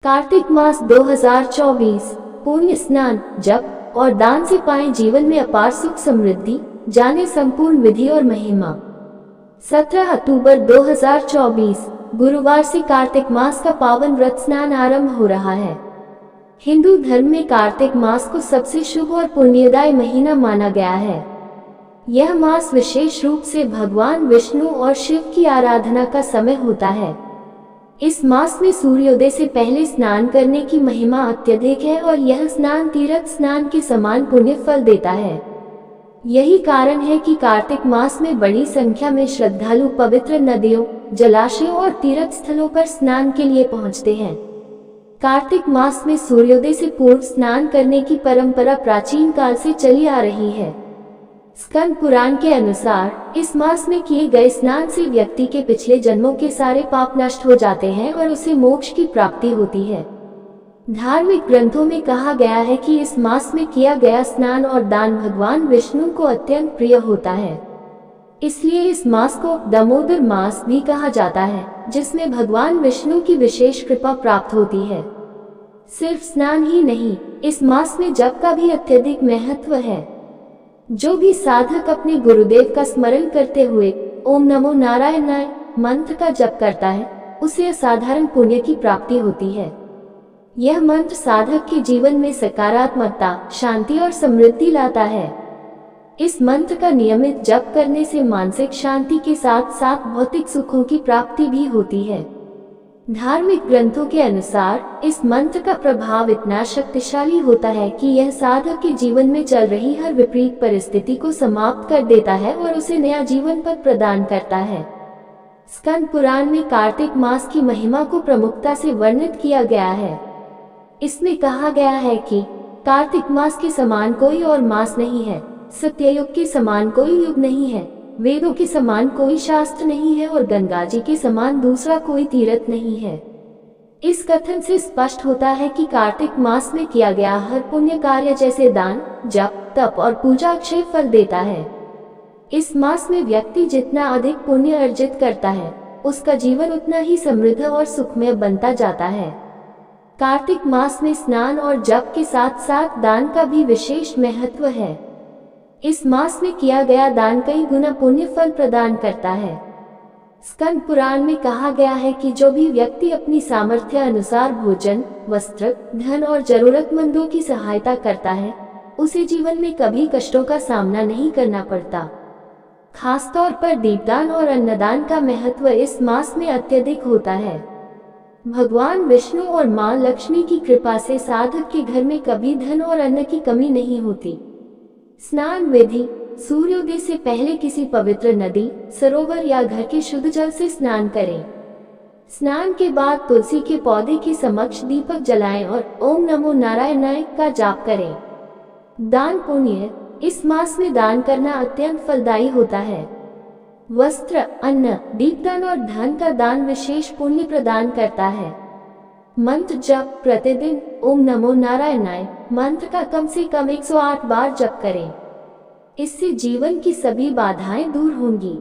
कार्तिक मास 2024 पुण्य स्नान, जप और दान से पाएं जीवन में अपार सुख समृद्धि। जाने संपूर्ण विधि और महिमा। 17 अक्टूबर 2024 गुरुवार से कार्तिक मास का पावन व्रत स्नान आरंभ हो रहा है। हिंदू धर्म में कार्तिक मास को सबसे शुभ और पुण्यदायी महीना माना गया है। यह मास विशेष रूप से भगवान विष्णु और शिव की आराधना का समय होता है। इस मास में सूर्योदय से पहले स्नान करने की महिमा अत्यधिक है और यह स्नान तीर्थ स्नान के समान पुण्य फल देता है। यही कारण है कि कार्तिक मास में बड़ी संख्या में श्रद्धालु पवित्र नदियों, जलाशयों और तीर्थ स्थलों पर स्नान के लिए पहुंचते हैं। कार्तिक मास में सूर्योदय से पूर्व स्नान करने की परंपरा प्राचीन काल से चली आ रही है। स्कंद पुराण के अनुसार इस मास में किए गए स्नान से व्यक्ति के पिछले जन्मों के सारे पाप नष्ट हो जाते हैं और उसे मोक्ष की प्राप्ति होती है। धार्मिक ग्रंथों में कहा गया है कि इस मास में किया गया स्नान और दान भगवान विष्णु को अत्यंत प्रिय होता है। इसलिए इस मास को दामोदर मास भी कहा जाता है, जिसमें भगवान विष्णु की विशेष कृपा प्राप्त होती है। सिर्फ स्नान ही नहीं, इस मास में जप का भी अत्यधिक महत्व है। जो भी साधक अपने गुरुदेव का स्मरण करते हुए ओम नमो नारायणाय मंत्र का जप करता है, उसे असाधारण पुण्य की प्राप्ति होती है। यह मंत्र साधक के जीवन में सकारात्मकता, शांति और समृद्धि लाता है। इस मंत्र का नियमित जप करने से मानसिक शांति के साथ साथ भौतिक सुखों की प्राप्ति भी होती है। धार्मिक ग्रंथों के अनुसार इस मंत्र का प्रभाव इतना शक्तिशाली होता है कि यह साधक के जीवन में चल रही हर विपरीत परिस्थिति को समाप्त कर देता है और उसे नया जीवन पथ प्रदान करता है। स्कंद पुराण में कार्तिक मास की महिमा को प्रमुखता से वर्णित किया गया है। इसमें कहा गया है कि कार्तिक मास के समान कोई और मास नहीं है, सत्ययुग के समान कोई युग नहीं है, वेदों के समान कोई शास्त्र नहीं है और गंगा जी के समान दूसरा कोई तीर्थ नहीं है। इस कथन से स्पष्ट होता है कि कार्तिक मास में किया गया हर पुण्य कार्य जैसे दान, जप, तप और पूजा अक्षय फल देता है। इस मास में व्यक्ति जितना अधिक पुण्य अर्जित करता है, उसका जीवन उतना ही समृद्ध और सुखमय बनता जाता है। कार्तिक मास में स्नान और जप के साथ साथ दान का भी विशेष महत्व है। इस मास में किया गया दान कई गुना पुण्य फल प्रदान करता है। स्कंद पुराण में कहा गया है कि जो भी व्यक्ति अपनी सामर्थ्य अनुसार भोजन, वस्त्र, धन और जरूरतमंदों की सहायता करता है, उसे जीवन में कभी कष्टों का सामना नहीं करना पड़ता। खासतौर पर दीपदान और अन्नदान का महत्व इस मास में अत्यधिक होता है। भगवान विष्णु और मां लक्ष्मी की कृपा से साधक के घर में कभी धन और अन्न की कमी नहीं होती। स्नान विधि: सूर्योदय से पहले किसी पवित्र नदी, सरोवर या घर के शुद्ध जल से स्नान करें। स्नान के बाद तुलसी के पौधे के समक्ष दीपक जलाएं और ओम नमो नारायणाय का जाप करें। दान पुण्य: इस मास में दान करना अत्यंत फलदायी होता है। वस्त्र, अन्न, दीपदान और धन का दान विशेष पुण्य प्रदान करता है। मंत्र जप: प्रतिदिन ओम नमो नारायणाय मंत्र का कम से कम 108 बार जप करें। इससे जीवन की सभी बाधाएं दूर होंगी।